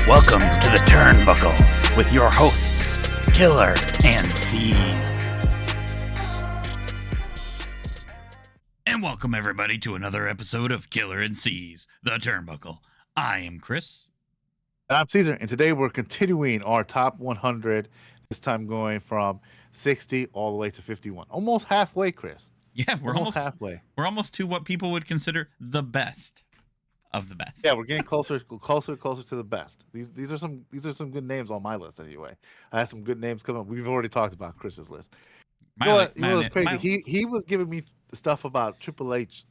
Welcome to the Turnbuckle with your hosts, Killer and C. And welcome everybody to another episode of Killer and C's, the Turnbuckle. I am Chris. And I'm Caesar, and today we're continuing our top 100, this time going from 60 all the way to 51. Almost halfway, Chris. Yeah, we're almost halfway. We're almost to what people would consider the best of the best. Yeah, we're getting closer to the best. These are some good names on my list anyway. I have some good names coming up. We've already talked about Chris's list. You know what's crazy? He was giving me stuff about Triple H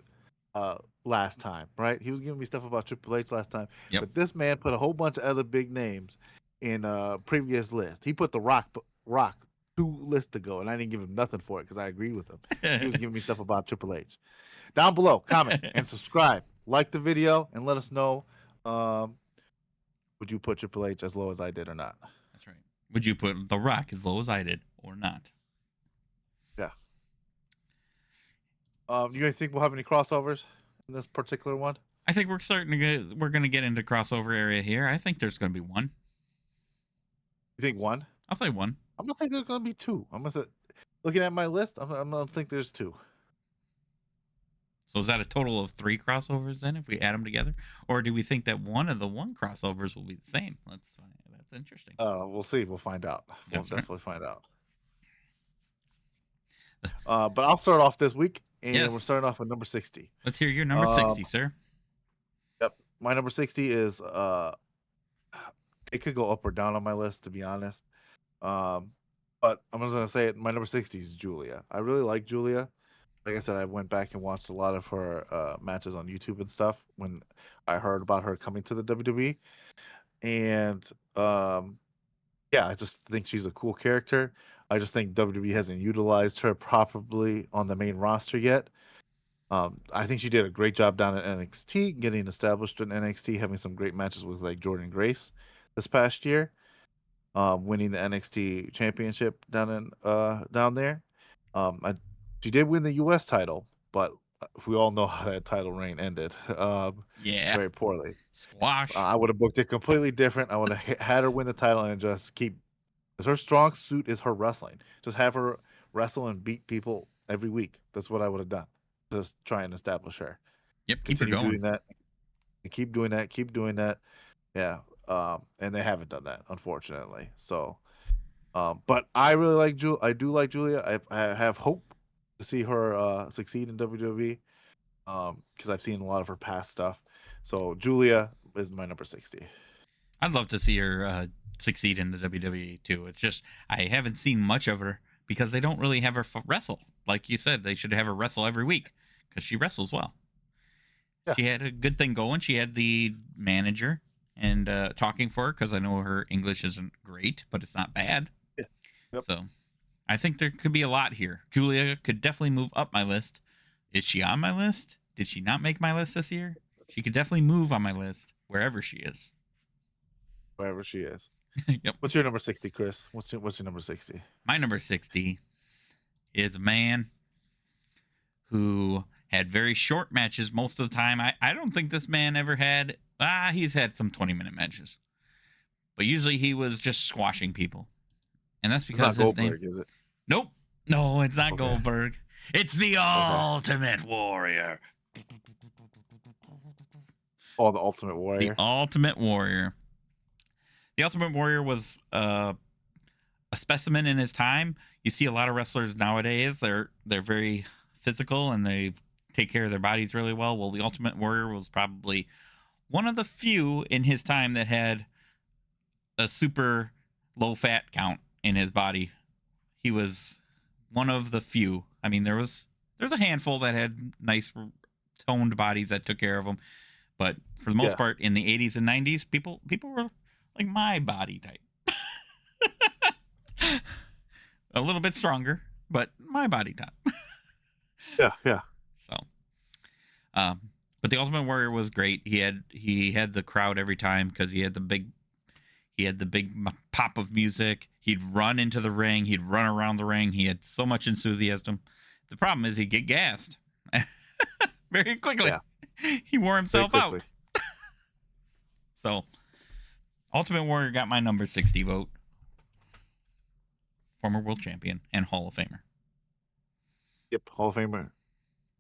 last time, right? He was giving me stuff about Triple H last time. Yep. But this man put a whole bunch of other big names in a previous list. He put the Rock 2 lists ago, and I didn't give him nothing for it because I agreed with him. He was giving me stuff about Triple H. Down below, comment and subscribe. Like the video and let us know, would you put Triple H as low as I did or not? That's right. Would you put The Rock as low as I did or not? Yeah. You guys think we'll have any crossovers in this particular one? I think we're going to get into crossover area here. I think there's going to be one. You think one? I'll say one. I'm going to say there's going to be two. Looking at my list, I'm going to think there's two. So is that a total of 3 crossovers then if we add them together? Or do we think that one of the crossovers will be the same? That's interesting. We'll see. We'll find out. We'll definitely find out. But I'll start off this week, and we're starting off with number 60. Let's hear your number 60, sir. Yep. My number 60 is, it could go up or down on my list, to be honest. But I'm just going to say it. My number 60 is Julia. I really like Julia. Like I said, I went back and watched a lot of her matches on YouTube and stuff when I heard about her coming to the WWE. And, I just think she's a cool character. I just think WWE hasn't utilized her properly on the main roster yet. I think she did a great job down at NXT, getting established in NXT, having some great matches with like Jordan Grace this past year, winning the NXT championship down there. She did win the U.S. title, but we all know how that title reign ended. Very poorly. Squash. I would have booked it completely different. I would have had her win the title and just keep. Because her strong suit is her wrestling. Just have her wrestle and beat people every week. That's what I would have done. Just try and establish her. Yep, keep her going. Doing that. And keep doing that. Yeah. And they haven't done that, unfortunately. So, but I really like Julia. I do like Julia. I have hope to see her succeed in WWE because I've seen a lot of her past stuff. So Julia is my number 60. I'd love to see her succeed in the WWE too. It's just I haven't seen much of her because they don't really have her wrestle. Like you said, they should have her wrestle every week because she wrestles well. Yeah. She had a good thing going. She had the manager and talking for her because I know her English isn't great, but it's not bad. Yeah. Yep. So I think there could be a lot here. Julia could definitely move up my list. Is she on my list? Did she not make my list this year? She could definitely move on my list wherever she is. Wherever she is. Yep. What's your number 60, Chris? What's your number 60? My number 60 is a man who had very short matches most of the time. I don't think this man ever had... he's had some 20-minute matches. But usually he was just squashing people. And that's because it's not Goldberg, is it? Nope. No, it's not Goldberg. It's the Ultimate Warrior. Oh, the Ultimate Warrior. The Ultimate Warrior. The Ultimate Warrior was a specimen in his time. You see a lot of wrestlers nowadays. They're very physical and they take care of their bodies really well. Well, the Ultimate Warrior was probably one of the few in his time that had a super low fat count in his body. He was one of the few. I mean, there's a handful that had nice toned bodies that took care of them, but for the most part, in the 80s and 90s, people were like my body type. A little bit stronger, but my body type. Yeah. So, but the Ultimate Warrior was great. He had the crowd every time because he had the big pop of music. He'd run into the ring. He'd run around the ring. He had so much enthusiasm. The problem is he'd get gassed very quickly. Yeah. He wore himself out. So Ultimate Warrior got my number 60 vote. Former world champion and Hall of Famer. Yep, Hall of Famer.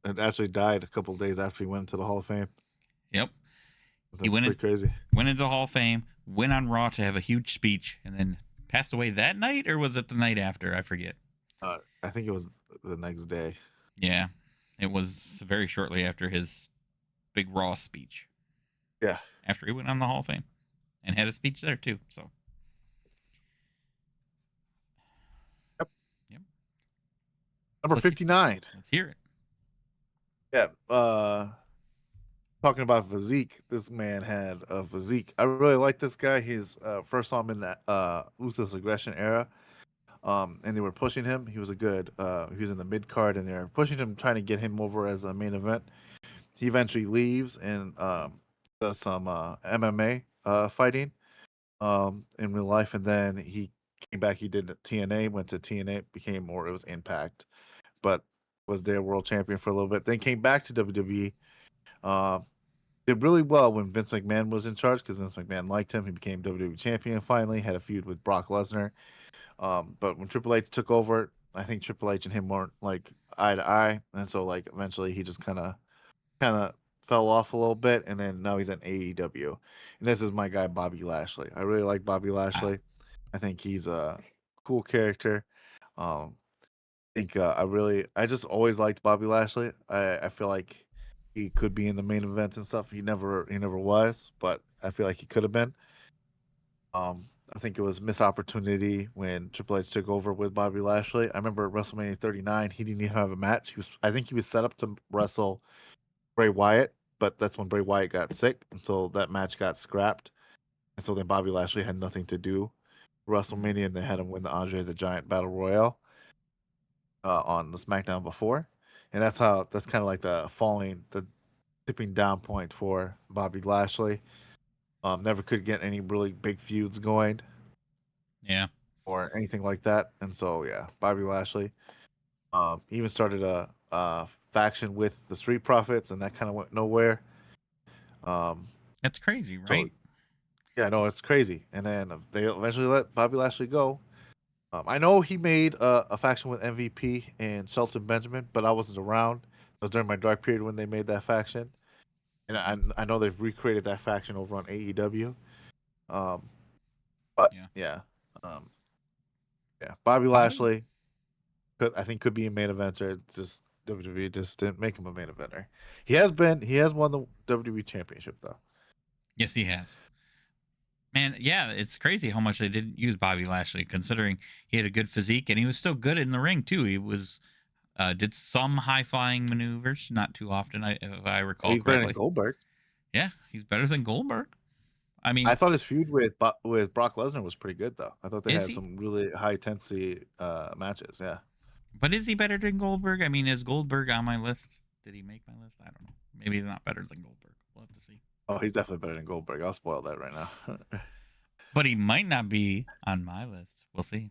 It actually died a couple of days after he went into the Hall of Fame. Yep. That's pretty crazy. Went into the Hall of Fame, went on Raw to have a huge speech, and then passed away that night, or was it the night after? I forget. I think it was the next day. Yeah. It was very shortly after his big Raw speech. Yeah. After he went on the Hall of Fame and had a speech there too. So. Yep. Number 59. Let's hear it. Yeah. Talking about physique, this man had a physique. I really like this guy. He's first saw him in that Ruthless Aggression era. And they were pushing him. He was he was in the mid card, and they were pushing him, trying to get him over as a main event. He eventually leaves and does some MMA fighting in real life, and then he came back. He did TNA, went to TNA, it was Impact, but was their world champion for a little bit. Then came back to WWE. Did really well when Vince McMahon was in charge because Vince McMahon liked him. He became WWE champion finally. Had a feud with Brock Lesnar. But when Triple H took over, I think Triple H and him weren't like eye to eye, and so like eventually he just kind of fell off a little bit, and then now he's in AEW. And this is my guy Bobby Lashley. I really like Bobby Lashley. I think he's a cool character. I think I just always liked Bobby Lashley. I feel like he could be in the main event and stuff. He never was, but I feel like he could have been. I think it was a missed opportunity when Triple H took over with Bobby Lashley. I remember WrestleMania 39, he didn't even have a match. I think he was set up to wrestle Bray Wyatt, but that's when Bray Wyatt got sick until that match got scrapped. And so then Bobby Lashley had nothing to do WrestleMania, and they had him win the Andre the Giant Battle Royale on the SmackDown before. And that's kind of like the tipping down point for Bobby Lashley. Never could get any really big feuds going. Yeah. Or anything like that. And so, yeah, Bobby Lashley. He even started a faction with the Street Profits, and that kind of went nowhere. That's crazy, right? So, yeah, no, it's crazy. And then they eventually let Bobby Lashley go. I know he made a faction with MVP and Shelton Benjamin, but I wasn't around. It was during my dark period when they made that faction. And I know they've recreated that faction over on AEW. But yeah. Bobby Lashley could be a main eventer. It's just WWE just didn't make him a main eventer. He has won the WWE championship though. Yes, he has. Man, yeah, it's crazy how much they didn't use Bobby Lashley, considering he had a good physique and he was still good in the ring too. He was did some high flying maneuvers, not too often, if I recall. He's correctly. better than Goldberg. Yeah, he's better than Goldberg. I mean, I thought his feud with Brock Lesnar was pretty good though. I thought they had some really high intensity matches. Yeah. But is he better than Goldberg? I mean, is Goldberg on my list? Did he make my list? I don't know. Maybe he's not better than Goldberg. We'll have to see. Oh, he's definitely better than Goldberg. I'll spoil that right now. But he might not be on my list. We'll see.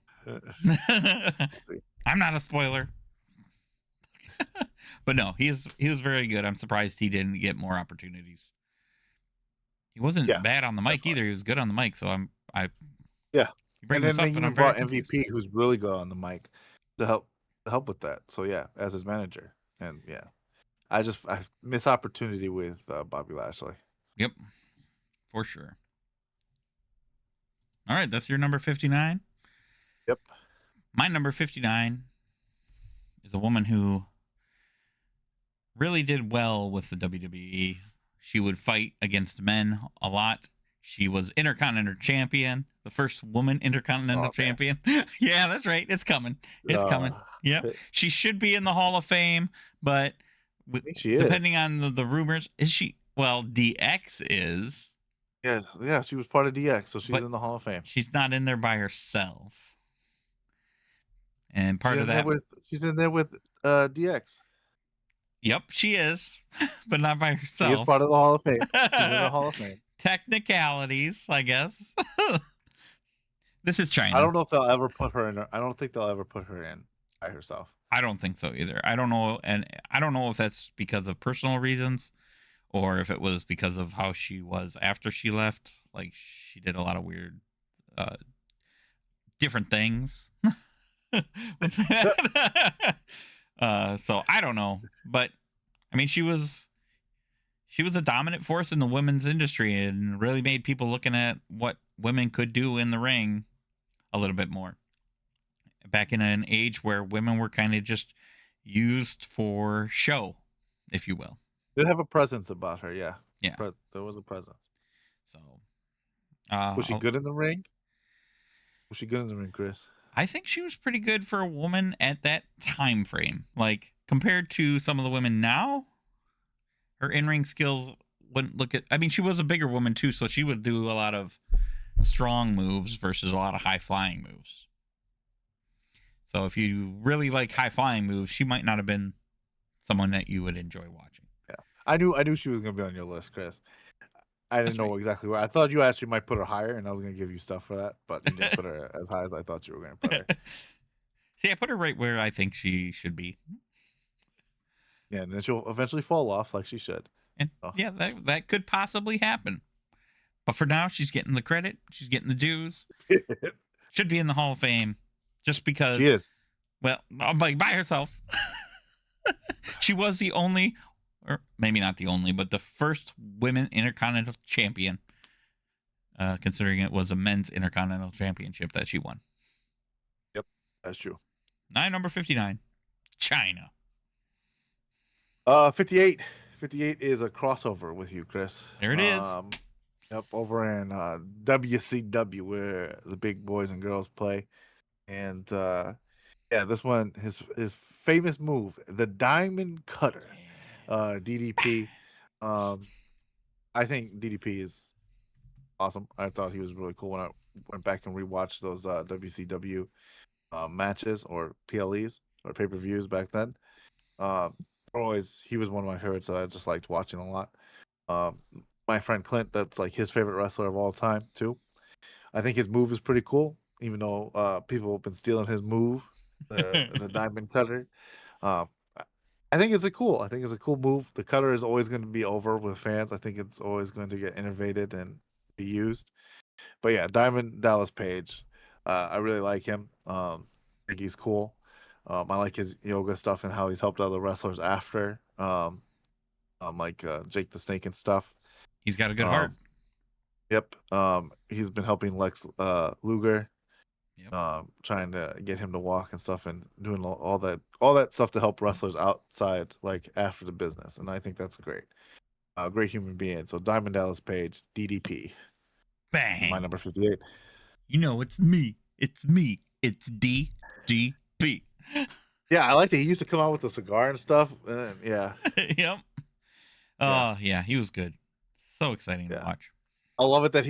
I'm not a spoiler. But no, he was very good. I'm surprised he didn't get more opportunities. He wasn't bad on the mic either. He was good on the mic. So yeah. And then they even brought MVP, who's really good on the mic, to help with that. So yeah, as his manager, and yeah, I miss opportunity with Bobby Lashley. Yep, for sure. All right, that's your number 59. Yep. My number 59 is a woman who really did well with the WWE. She would fight against men a lot. She was Intercontinental Champion, the first woman Intercontinental Champion. Yeah, that's right. It's coming. It's coming. Yeah, she should be in the Hall of Fame, but depending on the rumors, is she? Well, DX is. Yes, yeah, she was part of DX, so she's in the Hall of Fame. She's not in there by herself. And part of that, she's in there with DX. Yep, she is, but not by herself. She is part of the Hall of Fame. She's in the Hall of Fame. Technicalities, I guess. This is China. I don't know if they'll ever put her in. I don't think they'll ever put her in by herself. I don't think so either. I don't know, and I don't know if that's because of personal reasons or if it was because of how she was after she left. Like she did a lot of weird, uh, different things. Which- so I don't know, but I mean, she was a dominant force in the women's industry and really made people looking at what women could do in the ring a little bit more. Back in an age where women were kind of just used for show, if you will. Did have a presence about her, yeah. Yeah. But there was a presence. So Was she uh, good in the ring? Was she good in the ring, Chris? I think she was pretty good for a woman at that time frame. Like compared to some of the women now, her in-ring skills wouldn't look at. I mean, she was a bigger woman too, so she would do a lot of strong moves versus a lot of high flying moves. So if you really like high flying moves, she might not have been someone that you would enjoy watching. Yeah. I knew she was gonna be on your list, Chris. I didn't That's know right. exactly where. I thought you actually might put her higher, and I was gonna give you stuff for that, but you didn't put her as high as I thought you were gonna put her. See, I put her right where I think she should be. Yeah, and then she'll eventually fall off like she should. And Oh. yeah, that could possibly happen. But for now, she's getting the credit. She's getting the dues. Should be in the Hall of Fame just because, She is. well, by herself. She was the only, or maybe not the only, but the first women intercontinental champion, considering it was a men's intercontinental championship that she won. Yep, that's true. Number 59, China. 58. 58 is a crossover with you, Chris. There it is. Yep, over in WCW where the big boys and girls play. And yeah, this one, his famous move, the Diamond Cutter, DDP. I think DDP is awesome. I thought he was really cool when I went back and rewatched those WCW matches or PLEs or pay-per-views back then. He was one of my favorites that I just liked watching a lot. My friend Clint, that's like his favorite wrestler of all time too. I think his move is pretty cool, even though people have been stealing his move, the Diamond Cutter. Um, I think it's a cool. I think it's a cool move. The cutter is always going to be over with fans. I think it's always going to get innovated and be used. But yeah, Diamond Dallas Page, I really like him. I think he's cool. I like his yoga stuff and how he's helped other wrestlers after, like Jake the Snake and stuff. He's got a good heart. Yep. He's been helping Lex Luger, Yep. trying to get him to walk and stuff, and doing all that stuff to help wrestlers outside, like after the business. And I think that's great. Great human being. So Diamond Dallas Page, DDP, Bang. my number 58. You know, it's me. It's me. It's DGP. Yeah, I like that he used to come out with a cigar and stuff. Yeah. Yep. Oh, yeah, he was good. So exciting to watch. I love it that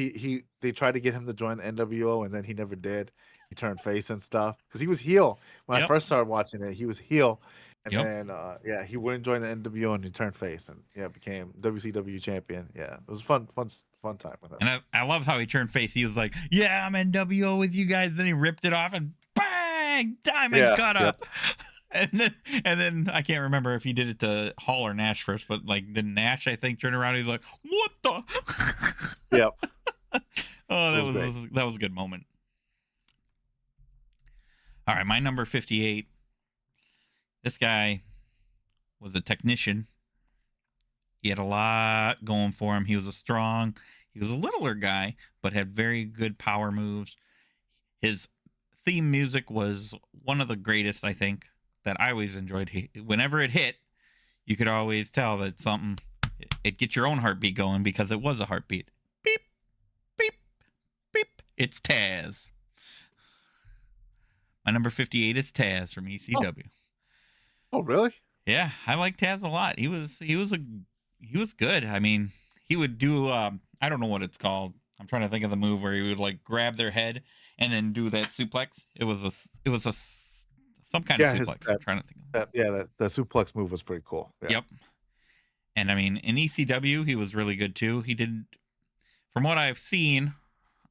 they tried to get him to join the NWO and then he never did. He turned face and stuff because he was heel when I first started watching it. He was heel, and then he wouldn't join the NWO and he turned face and became WCW champion. Yeah, it was fun time with him. And I loved how he turned face. He was like, "Yeah, I'm NWO with you guys." Then he ripped it off and bang, Diamond cut up. And then I can't remember if he did it to Hall or Nash first, but like the Nash, I think, turned around. He's like, "What the?" Yep. Oh, that was a good moment. All right, my number 58. This guy was a technician. He had a lot going for him. He was he was a littler guy, but had very good power moves. His theme music was one of the greatest, I think, that I always enjoyed. Whenever it hit, you could always tell that something, it get your own heartbeat going because it was a heartbeat. Beep, beep, beep. It's Taz. My number 58 is Taz from ECW. Oh really? Yeah, I like Taz a lot. He was good. I mean, he would do I don't know what it's called. I'm trying to think of the move where he would like grab their head and then do that suplex. It was some kind of suplex. I'm trying to think of that. The suplex move was pretty cool. Yeah. Yep. And I mean, in ECW, he was really good too. He didn't, from what I've seen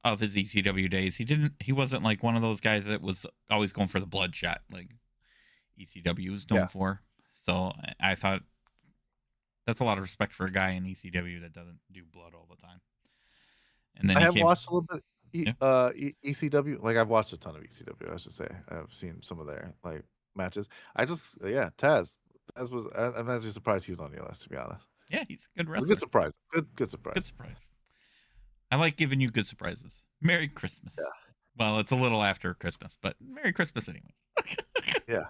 of his ECW days, he wasn't like one of those guys that was always going for the bloodshot like ECW was known for. So I thought That's a lot of respect for a guy in ECW that doesn't do blood all the time. And then I he have came. watched a little bit Yeah. ECW. Like I've watched a ton of ECW. I should say I've seen some of their like matches. I just Taz. Taz was. I'm actually surprised he was on your list. To be honest, Yeah, he's a good it was a wrestler. good surprise. Good Good surprise. surprise. I like giving you good surprises. Merry Christmas. Yeah. Well, it's a little after Christmas, but Merry Christmas anyway. Yeah.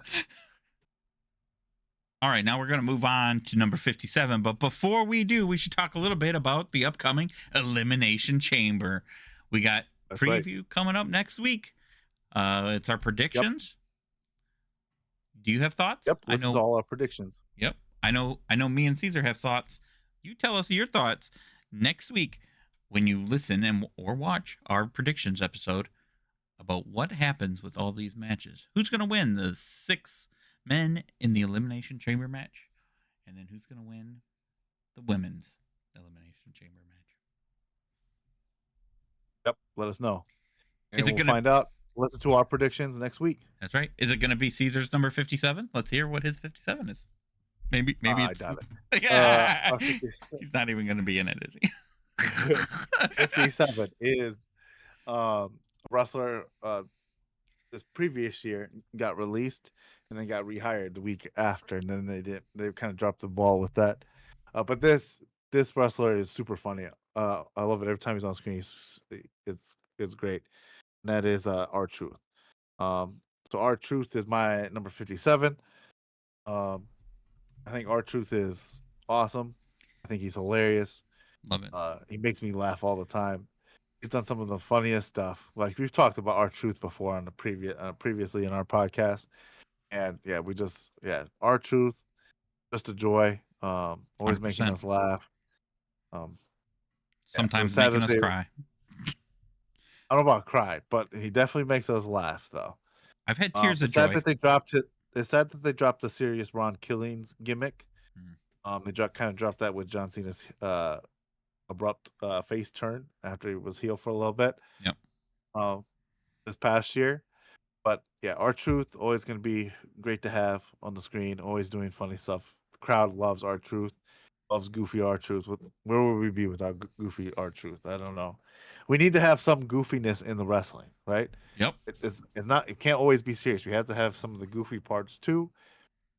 All right, now we're going to move on to number 57. But before we do, we should talk a little bit about the upcoming Elimination Chamber. We got That's right. preview coming up next week. It's our Yep. predictions. Do you have thoughts? Yep. I Listen to know. all our predictions. Yep. I know. Me and Caesar have thoughts. You tell us your thoughts next week when you listen and or watch our predictions episode about what happens with all these matches. Who's going to win the 6 men in the Elimination Chamber match? And then who's going to win the women's Elimination Chamber match? Yep. Let us know. And Is it we'll going to find out. Listen to our predictions next week. That's right. Is it going to be Caesar's number 57? Let's hear what his 57 is. Maybe I it's doubt it. Yeah. He's not even going to be in it, is he? 57 is a wrestler this previous year got released and then got rehired the week after, and then they kind of dropped the ball with that. But this wrestler is super funny. I love it every time he's on screen. It's great. And that is R-Truth. So R-Truth is my number 57. I think R-Truth is awesome. I think he's hilarious. Love it. He makes me laugh all the time. He's done some of the funniest stuff. Like we've talked about R-Truth before on the previously in our podcast, and R-Truth, just a joy. Always making 100%. us laugh. Sometimes sad making that us cry. I don't know about cry, but he definitely makes us laugh though. I've had tears of It's sad joy. that they dropped it. It's sad that they dropped the serious Ron Killings gimmick. They kind of dropped that with John Cena's abrupt face turn after he was heel for a little bit. Yep. This past year, but yeah, R-Truth always going to be great to have on the screen. Always doing funny stuff. The crowd loves R-Truth, loves goofy R-Truth. Where would we be without goofy R-Truth? I don't know. We need to have some goofiness in the wrestling, right? Yep. It's not. It can't always be serious. We have to have some of the goofy parts too,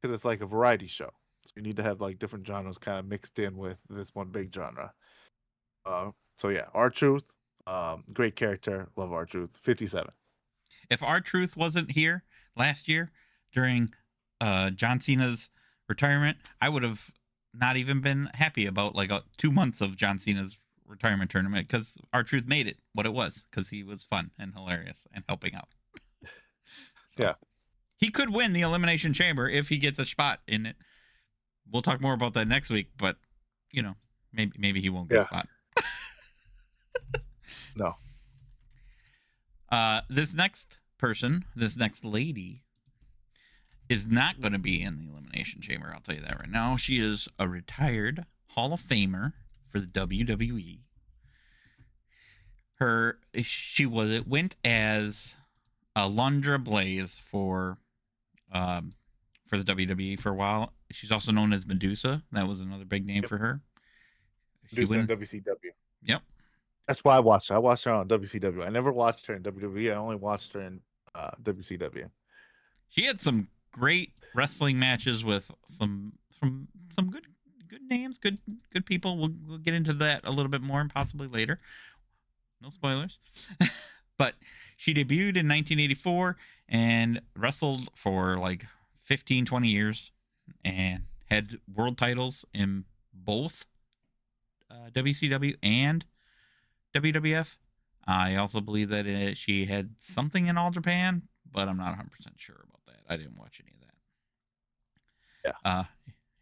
because it's like a variety show. So you need to have like different genres kind of mixed in with this one big genre. So yeah, R-Truth, great character. Love R-Truth. 57. If R-Truth wasn't here last year during John Cena's retirement, I would have not even been happy about like 2 months of John Cena's retirement tournament because R-Truth made it what it was because he was fun and hilarious and helping out. Yeah. He could win the Elimination Chamber if he gets a spot in it. We'll talk more about that next week, but maybe he won't get a spot. No. This next lady is not going to be in the Elimination Chamber. I'll tell you that right now. She is a retired Hall of Famer for the WWE. It went as Alundra Blaze for the WWE for a while. She's also known as Medusa. That was another big name for her. Medusa in WCW. Yep. That's why I watched her. I watched her on WCW. I never watched her in WWE. I only watched her in WCW. She had some great wrestling matches with some good names, good people. We'll get into that a little bit more and possibly later. No spoilers. But she debuted in 1984 and wrestled for like 15, 20 years and had world titles in both WCW and WWF. I also believe that she had something in All Japan, but I'm not 100% sure about that. I didn't watch any of that. Yeah.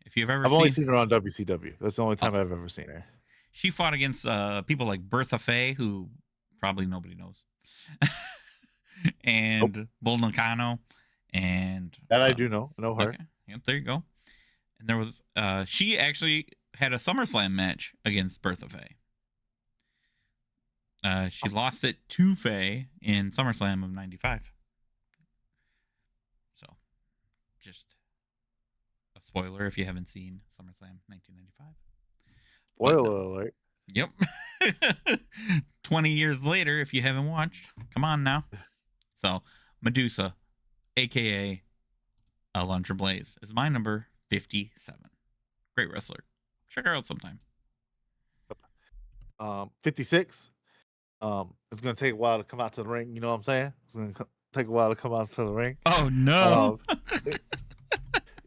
If you've ever I've only seen her on WCW. That's the only time I've ever seen her. She fought against people like Bertha Faye, who probably nobody knows, and Bull Nakano, and that I do know. I know her. Okay. Yep, there you go. And there was she actually had a SummerSlam match against Bertha Faye. She lost it to Faye in SummerSlam of '95. So, just Spoiler if you haven't seen SummerSlam 1995. But Spoiler alert. yep. 20 years later, if you haven't watched, come on now. So Medusa, aka Alundra Blaze, is my number 57. Great wrestler. Check her out sometime. 56. It's gonna take a while to come out to the ring. You know what I'm saying? It's gonna take a while to come out to the ring. Oh no.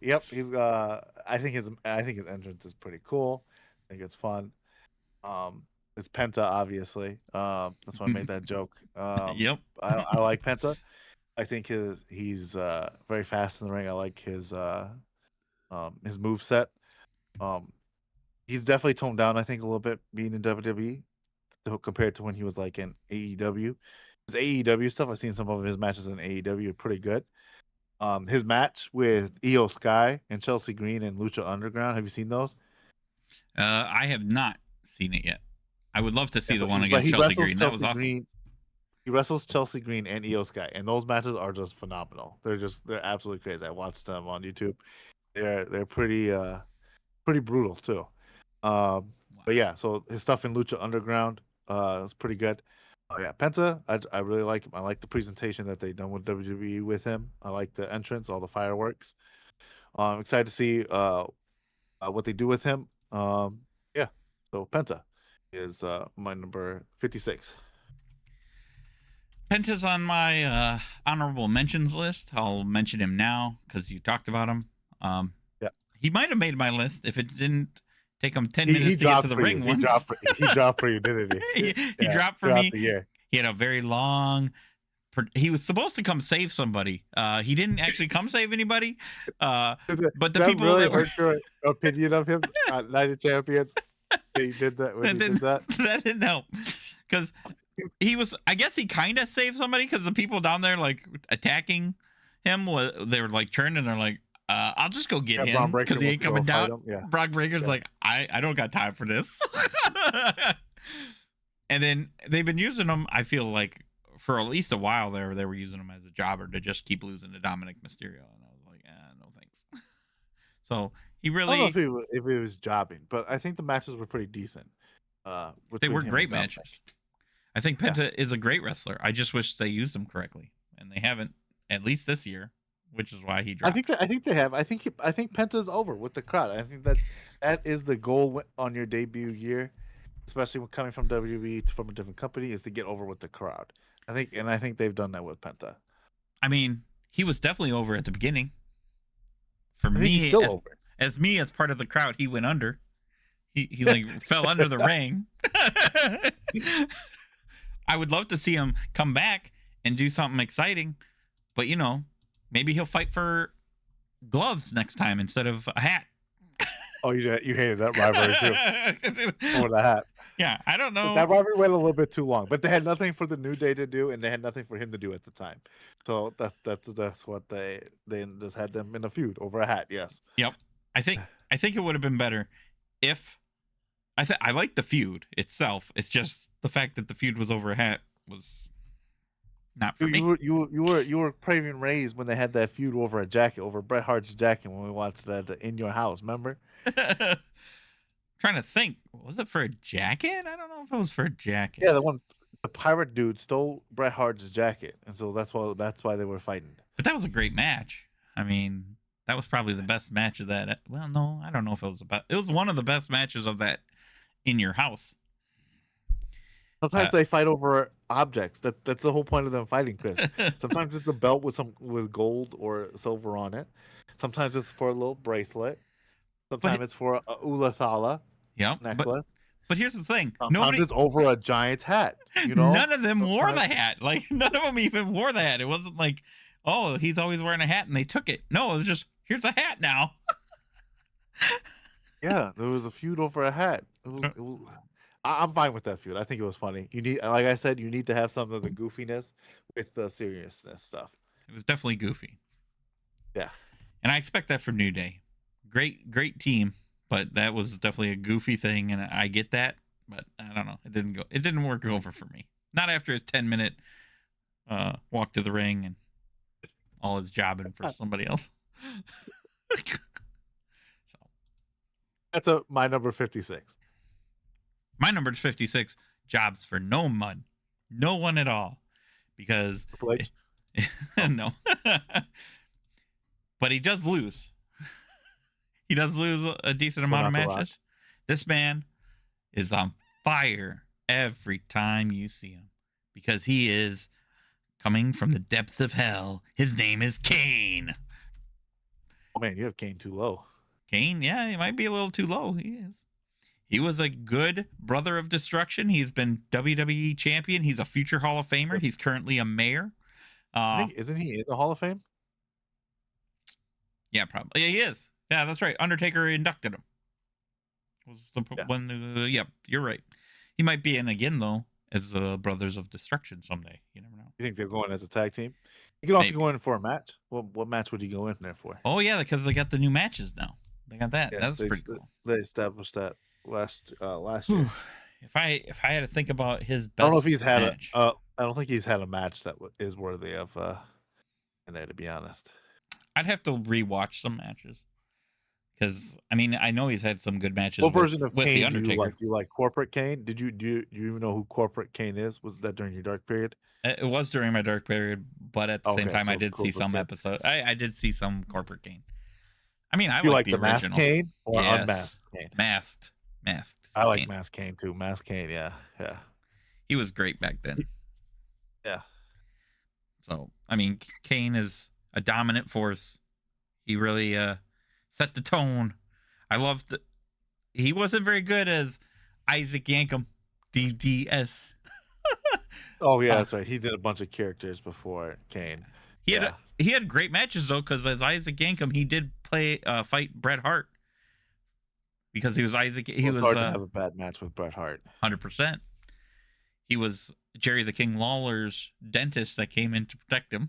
Yep, he's I think his entrance is pretty cool. I think it's fun. It's Penta, obviously. That's why I made that joke. Yep. I like Penta. I think he's very fast in the ring. I like his move set. He's definitely toned down, I think, a little bit being in WWE compared to when he was like in AEW. His AEW stuff, I've seen some of his matches in AEW are pretty good. His match with Io Sky and Chelsea Green and Lucha Underground, have you seen those? I have not seen it yet. I would love to see Yeah, the so one against Chelsea Green. That was awesome. Green. He wrestles Chelsea Green and Io Sky, and those matches are just phenomenal. They're absolutely crazy. I watched them on YouTube. They're pretty brutal too. But yeah, so his stuff in Lucha Underground is pretty good. Yeah, Penta, I really like him. I like the presentation that they've done with WWE with him. I like the entrance, all the fireworks. I'm excited to see what they do with him. Yeah, so Penta is my number 56. Penta's on my honorable mentions list. I'll mention him now because you talked about him. Yeah, he might have made my list if it didn't take him 10 minutes to get to the ring once. He dropped for you, didn't he? He dropped for me. He had a very long. He was supposed to come save somebody. He didn't actually come save anybody. But the people really that hurt your opinion of him at Night of Champions. He did that when he did that. That didn't help because he was. I guess he kind of saved somebody because the people down there like attacking him. They were like turning. They're like, I'll just go get him because he ain't coming down. Yeah. Brock Breaker's like, I don't got time for this. And then they've been using him, I feel like, for at least a while there. They were using him as a jobber to just keep losing to Dominic Mysterio. And I was like, no thanks. So he really. I don't know if he was jobbing, but I think the matches were pretty decent. They were great matches. I think Penta is a great wrestler. I just wish they used him correctly. And they haven't, at least this year. Which is why he dropped. I think they have. I think Penta's over with the crowd. I think that is the goal on your debut year, especially when coming from WWE from a different company, is to get over with the crowd. I think they've done that with Penta. I mean, he was definitely over at the beginning. For me, he's still over. As part of the crowd, he went under. He like fell under the ring. I would love to see him come back and do something exciting, but maybe he'll fight for gloves next time instead of a hat. Oh, you hated that rivalry too. Over the hat. Yeah, I don't know. That rivalry went a little bit too long, but they had nothing for the New Day to do, and they had nothing for him to do at the time. So that's what they just had them in a feud over a hat. Yes. Yep. I think it would have been better if I like the feud itself. It's just the fact that the feud was over a hat was. Not for me. You were craving raise when they had that feud over a jacket, over Bret Hart's jacket when we watched that in your house. Remember? Trying to think, was it for a jacket? I don't know if it was for a jacket. Yeah, the pirate dude stole Bret Hart's jacket, and so that's why they were fighting. But that was a great match. I mean, that was probably the best match of that. Well, no, I don't know if it was it was one of the best matches of that in your house. Sometimes they fight over objects. That's the whole point of them fighting, Chris. Sometimes it's a belt with gold or silver on it. Sometimes it's for a little bracelet. Sometimes it's for a Ulathala necklace. But here's the thing: sometimes it's over a Giants hat. None of them wore the hat. Like none of them even wore the hat. It wasn't like, oh, he's always wearing a hat, and they took it. No, it was just here's a hat now. Yeah, there was a feud over a hat. I'm fine with that feud. I think it was funny. Like I said, you need to have some of the goofiness with the seriousness stuff. It was definitely goofy. Yeah. And I expect that from New Day. Great team, but that was definitely a goofy thing, and I get that, but I don't know. It didn't work over for me. Not after his 10-minute walk to the ring and all his jobbing for somebody else. That's my number 56. My number 56, jobs for no mud. No one at all. Because Triple H. Oh, no. But he does lose. He does lose a decent so amount of not The Rock. matches. This man is on fire every time you see him because he is coming from the depths of hell. His name is Kane. Oh man, you have Kane too low. Kane, yeah, he might be a little too low. He is. He was a good brother of destruction. He's been WWE champion. He's a future Hall of Famer. He's currently a mayor. I think isn't he in the Hall of Fame? Yeah, probably. Yeah, he is. Yeah, that's right. Undertaker inducted him. Was the Yeah. when? Yep, you're right. He might be in again though as Brothers of Destruction someday. You never know. You think they're going as a tag team? He could also Maybe. go in for a match. What match would he go in there for? Oh yeah, because they got the new matches now. They got that. Yeah, That's pretty cool. they established that last Whew. year. If I had to think about his best, I don't know if he's had match, I don't think he's had a match that is worthy of in there, to be honest. I'd have to rewatch some matches. Because I mean, I know he's had some good matches. What version of with Kane the Undertaker. do you like? Corporate Kane? Do you even know who Corporate Kane is? Was that during your dark period? It was during my dark period, but at the same time, so I did see some Kane. episode. I did see some Corporate Kane. I mean, I You like the masked original Kane or Yes. unmasked Kane? Masked. I like Kane. masked Kane too. Masked Kane, yeah. He was great back then. Yeah. So I mean, Kane is a dominant force. He really set the tone. I loved. He wasn't very good as Isaac Yankem, DDS. Oh yeah, that's right. He did a bunch of characters before Kane. He had great matches though, because as Isaac Yankem, he did fight Bret Hart because he was Isaac. He was hard to have a bad match with Bret Hart. 100%. He was Jerry the King Lawler's dentist that came in to protect him.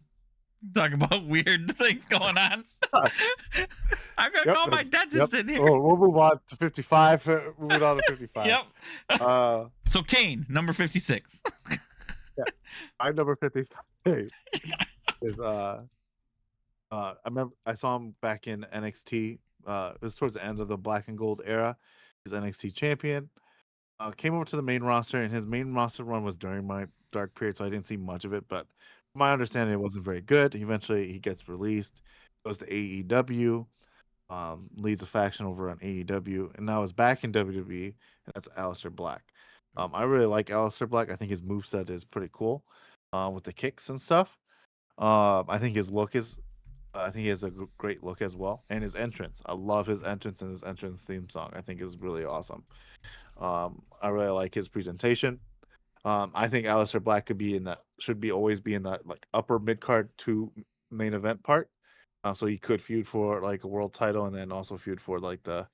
Talk about weird things going on. I'm gonna call my dentist in here. Oh, we'll move on to 55. Moving on to 55. Yep. So Kane, number 56. Yeah, my number 55 is I remember I saw him back in NXT. It was towards the end of the Black and Gold era. He's NXT champion. Came over to the main roster, and his main roster run was during my dark period, so I didn't see much of it. But from my understanding, it wasn't very good. Eventually, he gets released, goes to AEW, leads a faction over on AEW, and now is back in WWE, and that's Aleister Black. I really like Aleister Black. I think his moveset is pretty cool with the kicks and stuff. I think his look is I think he has a great look as well, and his entrance. I love his entrance, and his entrance theme song I think is really awesome. I really like his presentation. I think Aleister Black always be in that like upper mid card to main event part. So he could feud for like a world title, and then also feud for like the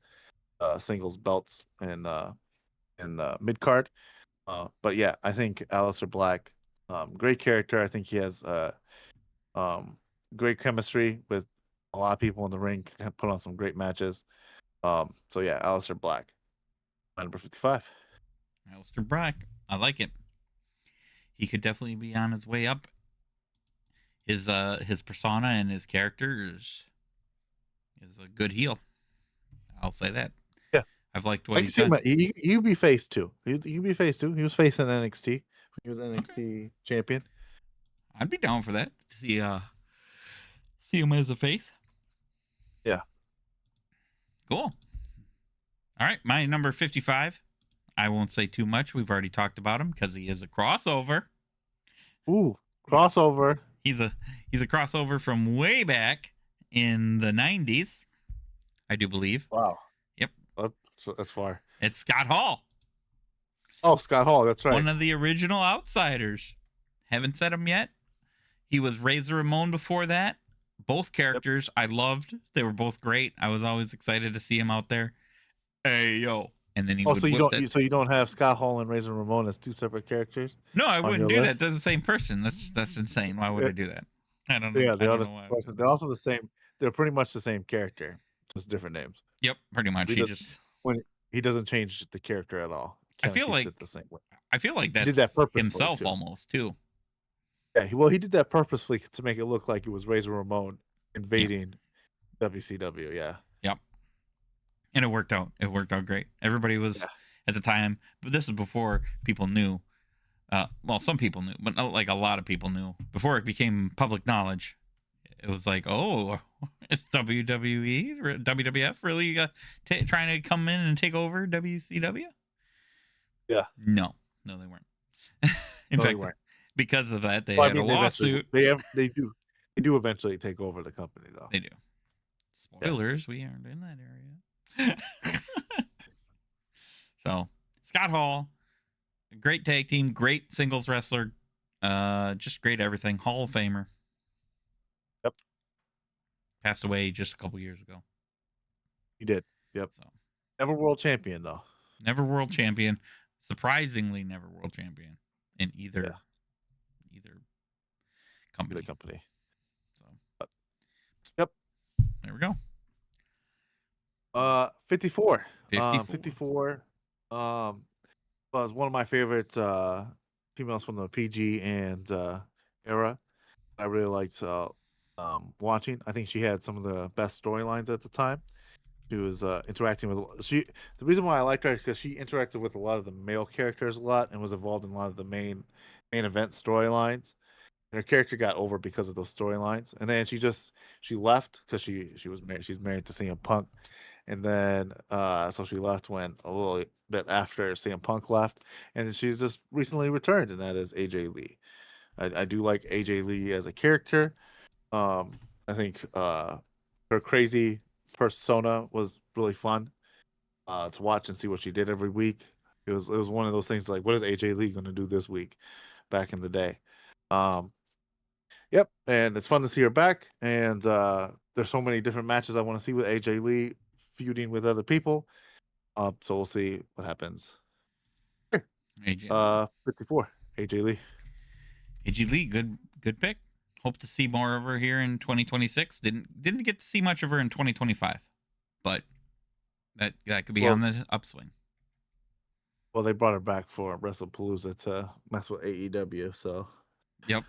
singles belts and in the mid card. But yeah, I think Aleister Black, great character. I think he has great chemistry with a lot of people in the ring. Can put on some great matches. So yeah, Aleister Black, number 55. Aleister Black, I like it. He could definitely be on his way up. His persona and his character is a good heel. I'll say that. Yeah, I've liked what he's done. He'd be face too. He'd be face too. He was face in NXT. He was NXT champion. I'd be down for that. See him as a face. Yeah. Cool. All right, my number 55. I won't say too much. We've already talked about him because he is a crossover. Ooh, crossover. He's a crossover from way back in the 90s, I do believe. Wow. Yep. That's far. It's Scott Hall. Oh, Scott Hall. That's right. One of the original Outsiders. Haven't said him yet. He was Razor Ramon before that. Both characters I loved. They were both great. I was always excited to see him out there. Hey, yo. And then he would so you don't have Scott Hall and Razor Ramon as two separate characters? No, I wouldn't do list? that. That's the same person. That's insane. Why would I do that? I don't know. Yeah, they're also the same. They're pretty much the same character, just different names. Yep, pretty much. He doesn't change the character at all. I feel like it the same way. I feel like that's did that himself too. almost too. Yeah, well, he did that purposefully to make it look like it was Razor Ramon invading WCW. Yeah. Yep. And it worked out. It worked out great. Everybody was Yeah. at the time, but this was before people knew. Well, some people knew, but not like a lot of people knew. Before it became public knowledge, it was like, oh, is WWE, WWF really trying to come in and take over WCW? Yeah. No, no, they weren't. In No, they fact, weren't. because of that, they Well, I had a mean, they eventually lawsuit. they do eventually take over the company, though. They do. Yeah. Spoilers, we aren't in that area. So, Scott Hall, great tag team, great singles wrestler, just great everything. Hall of Famer. Yep. Passed away just a couple years ago. He did. Yep. So, Never world champion, though. never world champion. Surprisingly, never world champion in either company. The company. So, yep. There we go. 54. 54. 54 was one of my favorite females from the PG and era. I really liked watching. I think she had some of the best storylines at the time. She was interacting with the reason why I liked her is because she interacted with a lot of the male characters a lot and was involved in a lot of the main event storylines. And her character got over because of those storylines. And then she left because she was married. She's married to CM Punk. And then so she left when a little bit after CM Punk left. And she's just recently returned, and that is AJ Lee. I do like AJ Lee as a character. I think her crazy persona was really fun to watch and see what she did every week. It was one of those things like, what is AJ Lee going to do this week? Back in the day. Yep, and it's fun to see her back. And there's so many different matches I want to see with AJ Lee feuding with other people. So we'll see what happens. AJ 54, AJ Lee. AJ Lee, good pick. Hope to see more of her here in 2026. Didn't get to see much of her in 2025, but that could be on the upswing. Well, they brought her back for WrestlePalooza to mess with AEW. So yep,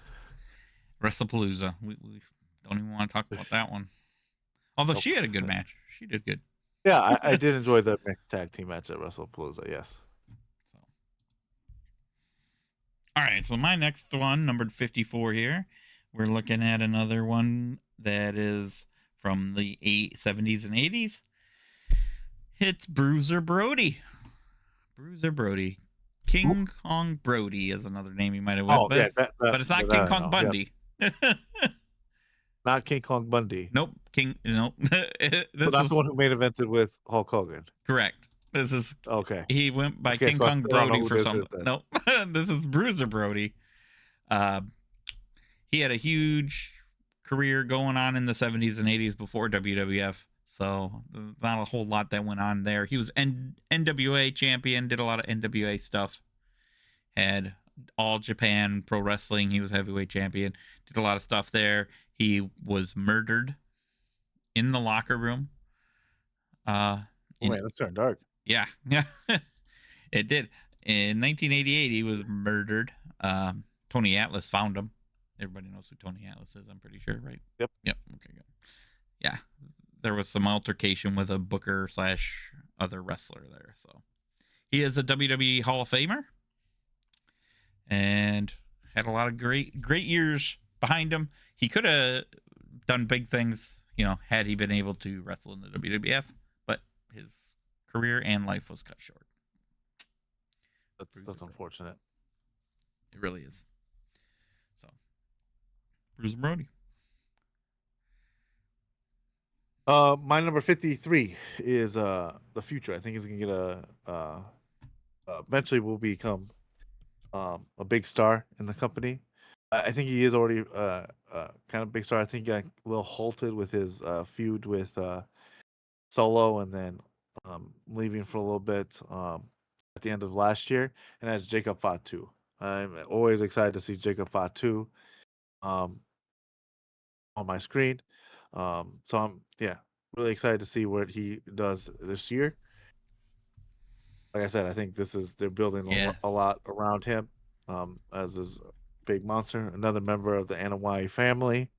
WrestlePalooza. We don't even want to talk about that one. Although she had a good match. She did good. Yeah, I did enjoy the mixed tag team match at WrestlePalooza. Yes. So. All right, so my next one, numbered 54 here. We're looking at another one that is from the 70s and 80s. It's Bruiser Brody. Bruiser Brody. King Kong Brody is another name you might have went with. But it's not King Kong Bundy. Yep. Not King Kong Bundy. Nope. Nope. But that's the one who main evented with Hulk Hogan. Correct. This is okay. He went by King Kong Brody for something. Nope. This is Bruiser Brody. He had a huge career going on in the 70s and 80s before WWF. So not a whole lot that went on there. He was NWA champion, did a lot of NWA stuff. Had All Japan Pro Wrestling. He was heavyweight champion. Did a lot of stuff there. He was murdered in the locker room. Man, let's turn dark. Yeah. It did. In 1988, he was murdered. Tony Atlas found him. Everybody knows who Tony Atlas is, I'm pretty sure, right? Yep. Okay, good. Yeah. There was some altercation with a booker / other wrestler there. So he is a WWE Hall of Famer and had a lot of great years behind him. He could have done big things, had he been able to wrestle in the WWF, but his career and life was cut short. That's unfortunate. It really is. So, Bruiser Brody. My number 53 is the future. I think he's gonna get eventually will become a big star in the company. I think he is already kind of big star. I think he got a little halted with his feud with Solo, and then leaving for a little bit at the end of last year, and that's Jacob Fatu. I'm always excited to see Jacob Fatu on my screen. So I'm really excited to see what he does this year. Like I said, I think they're building a lot around him as this big monster, another member of the Anoa'i family.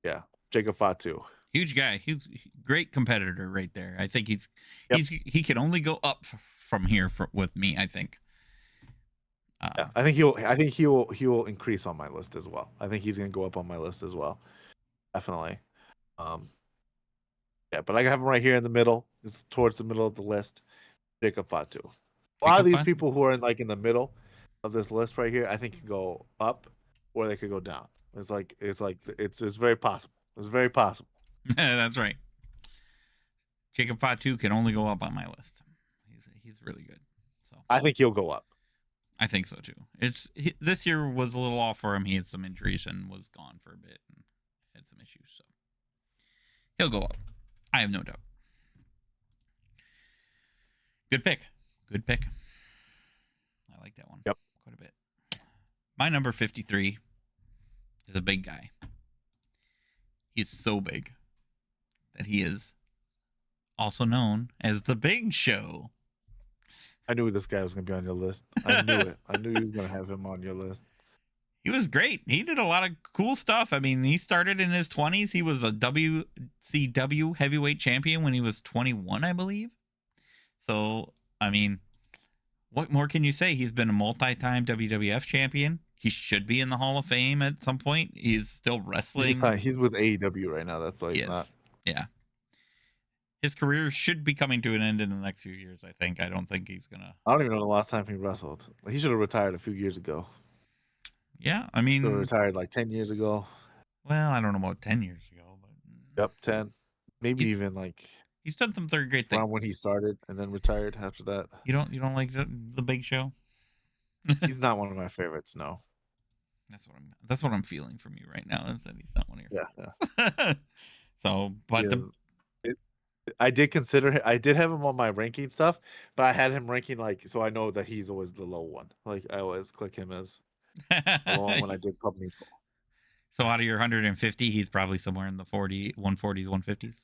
Yeah, Jacob Fatu. Huge guy. He's a great competitor right there. I think Yep. he can only go up from here with me. I think. Yeah, Um, I think he will increase on my list as well. I think he's gonna go up on my list as well. Definitely. Um, yeah, but I have him right here in the middle. It's towards the middle of the list. Jacob Fatu. A lot of Jacob these Fatu. people who are in the middle of this list right here, I think could go up or they could go down. It's very possible. It's very possible. That's right. Jacob Fatu can only go up on my list. He's really good. So I think he'll go up. I think so too. This year was a little off for him. He had some injuries and was gone for a bit and had some issues. So he'll go up. I have no doubt. Good pick. Good pick. I like that one Yep. quite a bit. My number 53 is a big guy. He's so big that he is also known as the Big Show. I knew this guy was gonna be on your list. I knew it. I knew you was gonna have him on your list. He was great. He did a lot of cool stuff. I mean, he started in his 20s. He was a WCW heavyweight champion when he was 21, I believe. So, I mean, what more can you say? He's been a multi-time WWF champion. He should be in the Hall of Fame at some point. He's still wrestling. He's with AEW right now. That's why he's Yes. not. Yeah. His career should be coming to an end in the next few years, I think. I don't think he's going to. I don't even know the last time he wrestled. He should have retired a few years ago. Yeah, I Should have mean, retired like 10 years ago. well, I don't know about 10 years ago, but Yep, 10. Maybe He's- even like he's done some great things. around when he started and then retired after that. You don't like the Big Show? He's not one of my favorites, no. That's what I'm feeling from you right now. Is that he's not one of your Yeah, favorites. So, but I did consider I did have him on my ranking stuff, but I had him ranking so I know that he's always the low one. Like I always click him as the low one when I did Pub Neutral. So out of your 150, he's probably somewhere in the 140s, 150s.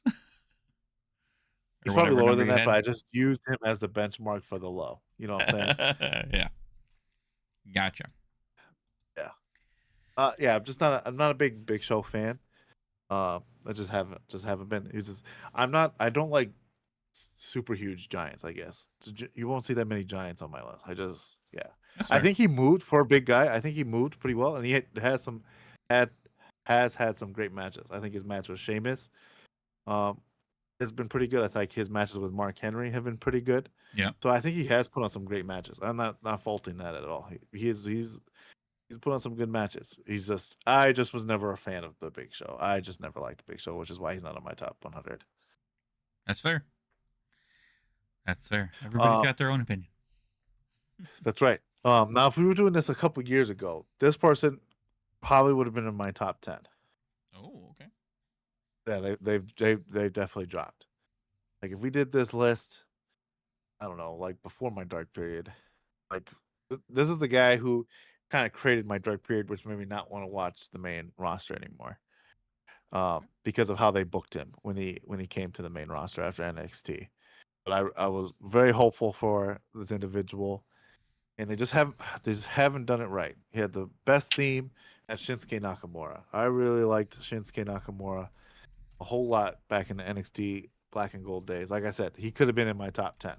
He's probably lower than that, but I just used him as the benchmark for the low. You know what I'm saying? Yeah. Gotcha. Yeah, I'm not a big Show fan. I just haven't been. I don't like super huge giants, I guess. You won't see that many giants on my list. I think he moved for a big guy. I think he moved pretty well, and he has had some great matches. I think his match with Sheamus has been pretty good. I think his matches with Mark Henry have been pretty good. Yeah. So I think he has put on some great matches. I'm not faulting that at all. He's put on some good matches. I just was never a fan of the Big Show. I just never liked the Big Show, which is why he's not on my top 100. That's fair. Everybody's got their own opinion. That's right. Now if we were doing this a couple years ago, this person probably would have been in my top 10. Oh, okay. Yeah, they've definitely dropped. Like if we did this list, I don't know, like before my dark period, like this is the guy who kind of created my dark period, which made me not want to watch the main roster anymore. Because of how they booked him when he came to the main roster after NXT. But I was very hopeful for this individual, and they just haven't done it right. He had the best theme at Shinsuke Nakamura. I really liked Shinsuke Nakamura a whole lot back in the NXT Black and Gold days. Like I said, he could have been in my top 10.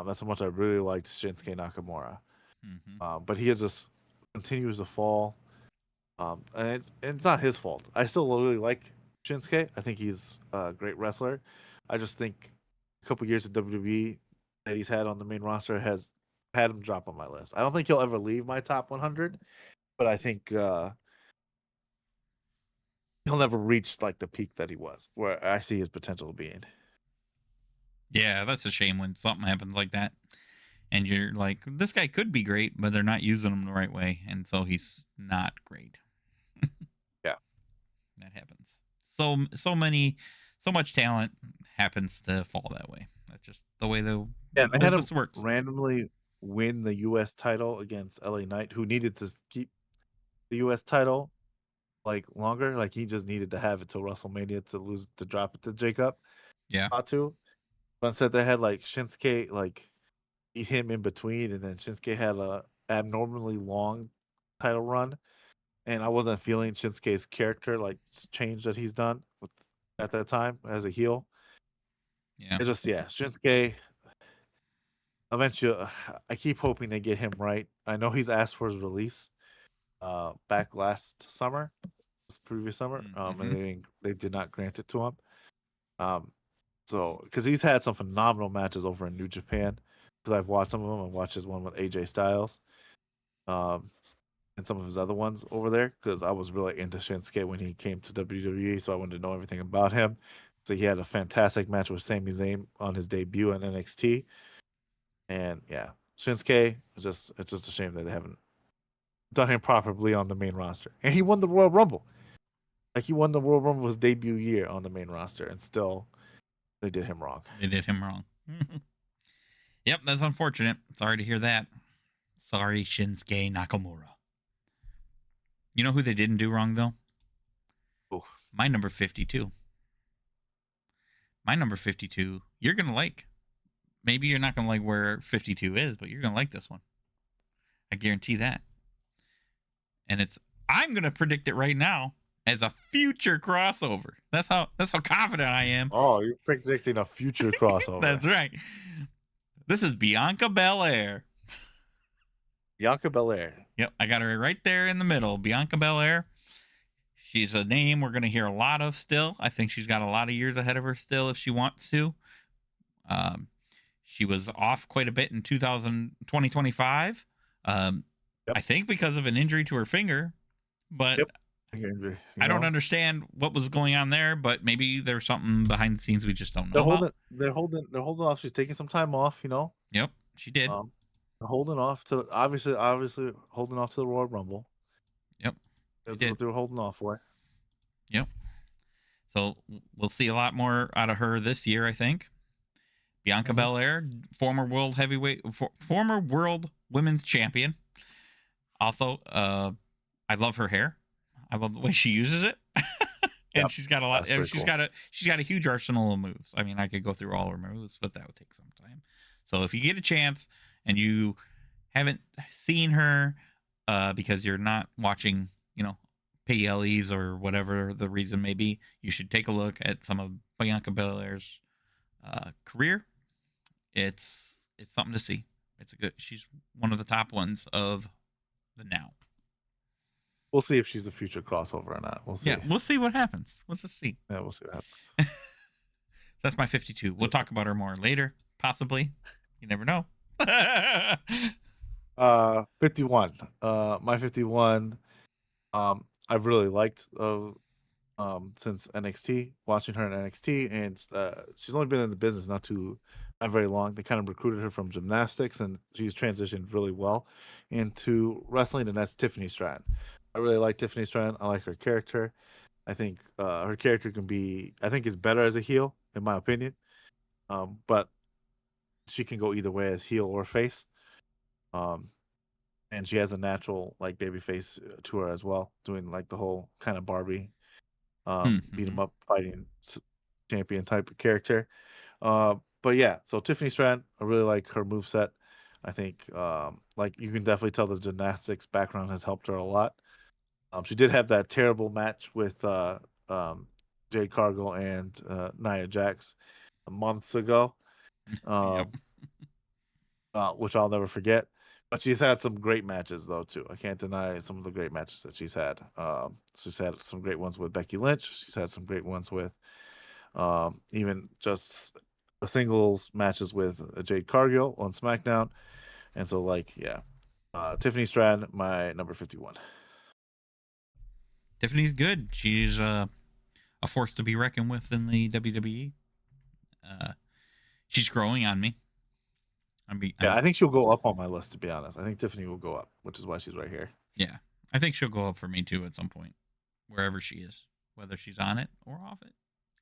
That's how much I really liked Shinsuke Nakamura. Mm-hmm. But he just continues to fall. And it's not his fault. I still really like Shinsuke. I think he's a great wrestler. I just think a couple years of WWE that he's had on the main roster has had him drop on my list. I don't think he'll ever leave my top 100, but I think he'll never reach like the peak that he was, where I see his potential being. Yeah, that's a shame when something happens like that. And you're like, this guy could be great, but they're not using him the right way. And so he's not great. Yeah. That happens. So much talent happens to fall that way. That's just the way the they had him works. Randomly win the U.S. title against LA Knight, who needed to keep the U.S. title like longer. Like he just needed to have it till WrestleMania to drop it to Jacob. Yeah. Fatu. But instead they had like Shinsuke like beat him in between, and then Shinsuke had a abnormally long title run, and I wasn't feeling Shinsuke's character like change that he's done with at that time as a heel. Yeah. It's just Shinsuke. Eventually, I keep hoping they get him right. I know he's asked for his release back last summer, this previous summer, and Mm-hmm. they did not grant it to him. Um, so because he's had some phenomenal matches over in New Japan, because I've watched some of them. I watched his one with AJ Styles, um, and some of his other ones over there, because I was really into Shinsuke when he came to WWE, so I wanted to know everything about him. So he had a fantastic match with Sami Zayn on his debut in NXT, and yeah, Shinsuke it's just a shame that they haven't done him properly on the main roster. And he won the Royal Rumble. Like he won the Royal Rumble his debut year on the main roster, and still they did him wrong. They did him wrong. Yep, that's unfortunate. Sorry to hear that. Sorry, Shinsuke Nakamura. You know who they didn't do wrong, though? Ooh. My number 52. My number 52, you're going to like. Maybe you're not going to like where 52 is, but you're going to like this one. I guarantee that. And I'm going to predict it right now as a future crossover. That's how confident I am. Oh, you're predicting a future crossover. That's right. This is Bianca Belair. Bianca Belair. Yep, I got her right there in the middle. Bianca Belair. She's a name we're going to hear a lot of still. I think she's got a lot of years ahead of her still if she wants to. She was off quite a bit in 2025. Yep. I think because of an injury to her finger, but Yep. Injury, I don't understand what was going on there, but maybe there's something behind the scenes we just don't They're know about. holding off. She's taking some time off, you know. Yep, she did. They're holding off to obviously holding off to the Royal Rumble. Yep. That's what they were holding off for. Yep. So we'll see a lot more out of her this year, I think. Bianca Belair, former world women's champion. Also, I love her hair. I love the way she uses it. And Yep. she's got a lot. She's cool. got a huge arsenal of moves. I mean, I could go through all her moves, but that would take some time. So if you get a chance and you haven't seen her because you're not watching, PLEs or whatever the reason may be, you should take a look at some of Bianca Belair's career. It's something to see. She's one of the top ones of the now. We'll see if she's a future crossover or not. We'll see. Yeah, we'll see what happens. Let's just see. Yeah, we'll see what happens. That's my 52. We'll talk about her more later, possibly. You never know. 51. My 51. I've really liked since NXT, watching her in NXT, and she's only been in the business not very long. They kind of recruited her from gymnastics, and she's transitioned really well into wrestling, and that's Tiffany Stratton. I really like Tiffany Stratton. I like her character. I think her character is better as a heel, in my opinion. But she can go either way as heel or face. And she has a natural baby face to her as well, doing like the whole kind of Barbie beat 'em up fighting champion type of character. But yeah, so Tiffany Stratton, I really like her moveset. I think you can definitely tell the gymnastics background has helped her a lot. She did have that terrible match with Jade Cargill and Nia Jax months ago, Yep. which I'll never forget. But she's had some great matches though too. I can't deny some of the great matches that she's had. She's had some great ones with Becky Lynch. She's had some great ones with even just singles matches with Jade Cargill on SmackDown. And so Tiffany Stratton, my number 51. Tiffany's good. She's a force to be reckoned with in the WWE. She's growing on me. I think she'll go up on my list, to be honest. I think Tiffany will go up, which is why she's right here. Yeah, I think she'll go up for me too at some point, wherever she is, whether she's on it or off it.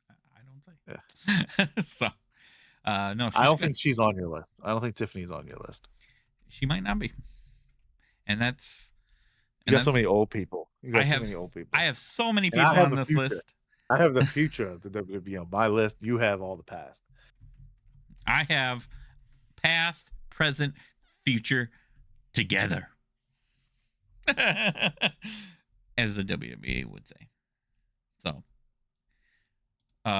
I don't think. Yeah. So, no, I don't think she's on your list. I don't think Tiffany's on your list. She might not be, and that's. You got so many old people. I have so many people on this list. I have the future of the WWE on my list. You have all the past. I have past, present, future together. As the WWE would say. So,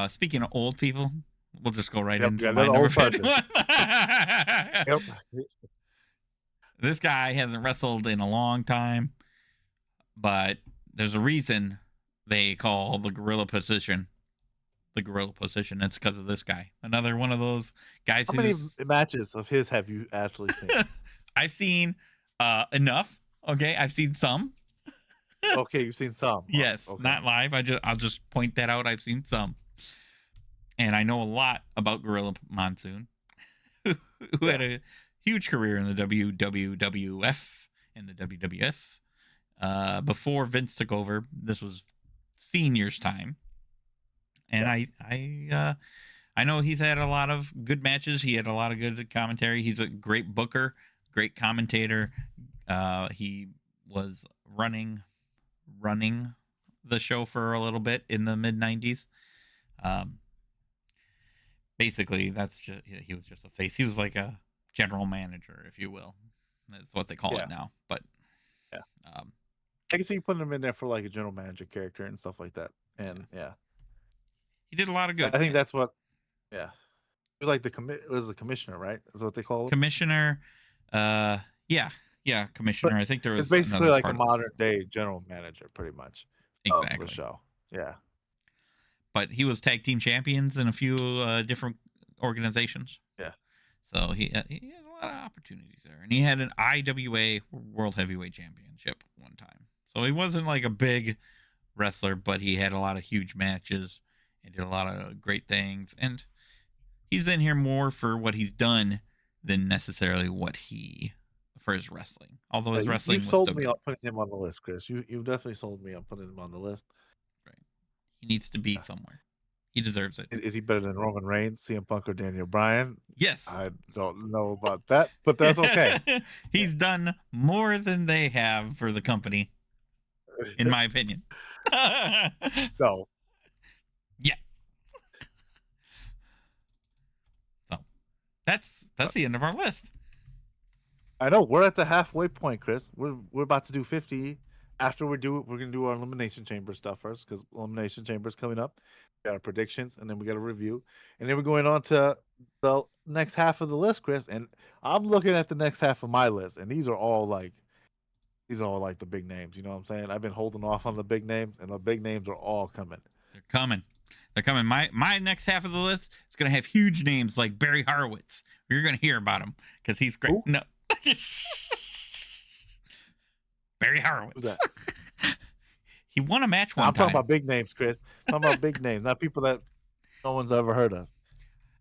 Speaking of old people, we'll just go right Yep, we into got my another number old person. 51. Yep. This guy hasn't wrestled in a long time, but there's a reason they call the gorilla position the gorilla position. It's because of this guy. Another one of those guys How many who's matches of his have you actually seen? I've seen enough. Okay, I've seen some. Okay, you've seen some. Yes, Okay. not live. I'll just point that out. I've seen some, and I know a lot about Gorilla Monsoon, who had a huge career in the WWF and the WWF before Vince took over. This was Senior's time, and I know he's had a lot of good matches. He had a lot of good commentary. He's a great booker, great commentator. He was running the show for a little bit in the mid 90s. Basically, he was just a face. He was like a general manager, if you will. That's what they call it now. But yeah, I can see you putting him in there for like a general manager character and stuff like that. And he did a lot of good. I think that's what. Yeah, he was like it was the commissioner, right? Is what they call it. Commissioner. Yeah, commissioner. But I think there was. It's basically like a modern day general manager, pretty much. Exactly. Of the show. Yeah. But he was tag team champions in a few different organizations. Yeah. So he had a lot of opportunities there, and he had an IWA World Heavyweight Championship one time. So he wasn't like a big wrestler, but he had a lot of huge matches and did a lot of great things. And he's in here more for what he's done than necessarily for his wrestling. Although his wrestling you've sold me on putting him on the list, Chris. You've definitely sold me on putting him on the list. Right. He needs to be somewhere. He deserves it. Is he better than Roman Reigns, CM Punk, or Daniel Bryan? Yes. I don't know about that, but that's okay. He's done more than they have for the company, in my opinion. No. Yes. So that's the end of our list. I know we're at the halfway point, Chris. We're about to do 50. After we're gonna do our Elimination Chamber stuff first, because Elimination Chamber is coming up. We got our predictions, and then we got a review, and then we're going on to the next half of the list, Chris. And I'm looking at the next half of my list, and these are all like the big names. You know what I'm saying? I've been holding off on the big names, and the big names are all coming. They're coming. My next half of the list is gonna have huge names like Barry Horowitz. You're gonna hear about him because he's great. Who? No. Barry Horowitz. Who's that? He won a match one time. I'm talking about big names, Chris. I'm talking about big names, not people that no one's ever heard of.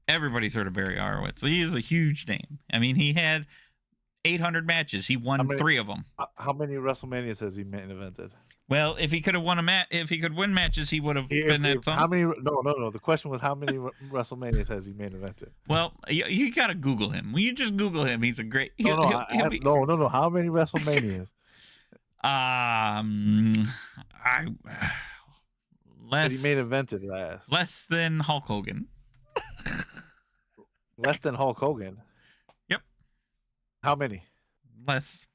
Everybody's heard of Barry Horowitz. He is a huge name. I mean, he had 800 matches. He won 3 of them. How many WrestleManias has he main evented? Well, if he could have won if he could win matches, he would have been at some. How many? No. The question was how many WrestleManias has he main evented? Well, you got to Google him. When you just Google him, he's a great. No. How many WrestleManias? Less. He main evented last. Less than Hulk Hogan. Less than Hulk Hogan. Yep. How many? Less.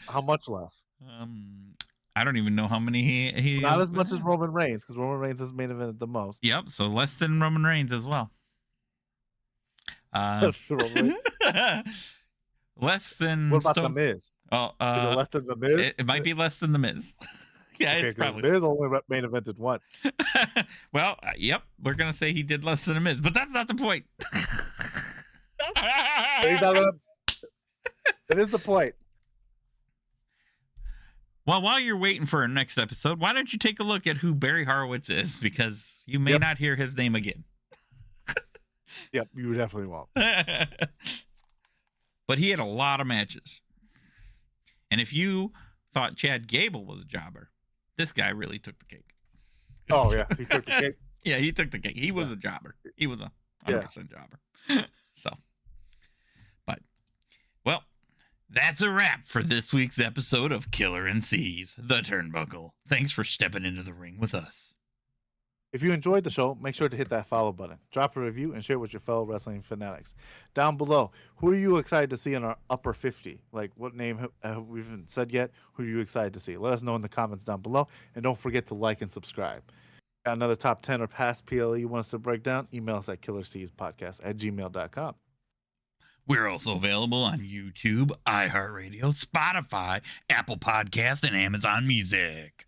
How much less? I don't even know how many he not as much as Roman Reigns, because Roman Reigns has main evented the most. Yep, so less than Roman Reigns as well. Less than. What about The Miz? Oh, is it less than The Miz? It might be less than The Miz. Yeah, okay, it's probably. The Miz only main evented once. Well, yep, we're gonna say he did less than The Miz, but that's not the point. That is the point. Well, while you're waiting for our next episode, why don't you take a look at who Barry Horowitz is, because you may not hear his name again. Yep, you definitely won't. But he had a lot of matches. And if you thought Chad Gable was a jobber, this guy really took the cake. Oh, yeah. He took the cake? Yeah, he took the cake. He was a jobber. He was a 100% jobber. So, but, well, that's a wrap for this week's episode of Killer and C's, The Turnbuckle. Thanks for stepping into the ring with us. If you enjoyed the show, make sure to hit that follow button, drop a review, and share with your fellow wrestling fanatics. Down below, who are you excited to see in our upper 50? Like, what name have we haven't said yet? Who are you excited to see? Let us know in the comments down below, and don't forget to like and subscribe. Got another top 10 or past PLE you want us to break down? Email us at killerseaspodcast@gmail.com. We're also available on YouTube, iHeartRadio, Spotify, Apple Podcast, and Amazon Music.